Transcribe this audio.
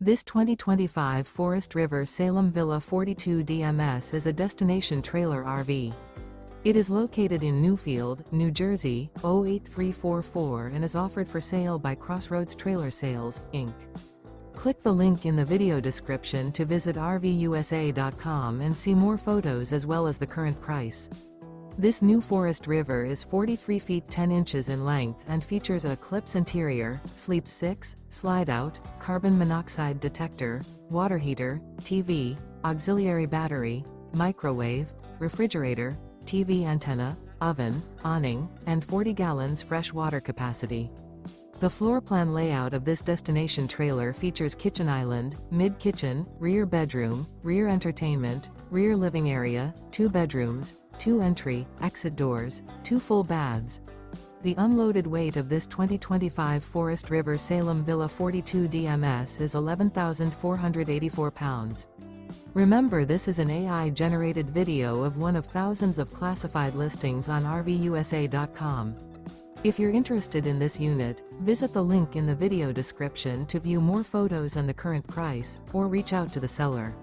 This 2025 Forest River Salem Villa 42 DMS is a destination trailer RV. It is located in Newfield, New Jersey, 08344 and is offered for sale by Crossroads Trailer Sales, Inc. Click the link in the video description to visit RVUSA.com and see more photos as well as the current price. This new Forest River is 43 feet 10 inches in length and features an Eclipse interior, sleep 6, slide-out, carbon monoxide detector, water heater, TV, auxiliary battery, microwave, refrigerator, TV antenna, oven, awning, and 40 gallons fresh water capacity. The floor plan layout of this destination trailer features kitchen island, mid-kitchen, rear bedroom, rear entertainment, rear living area, 2 bedrooms, 2 entry, exit doors, 2 full baths. The unloaded weight of this 2025 Forest River Salem Villa 42 DMS is 11,484 pounds. Remember, this is an AI-generated video of one of thousands of classified listings on RVUSA.com. If you're interested in this unit, visit the link in the video description to view more photos and the current price, or reach out to the seller.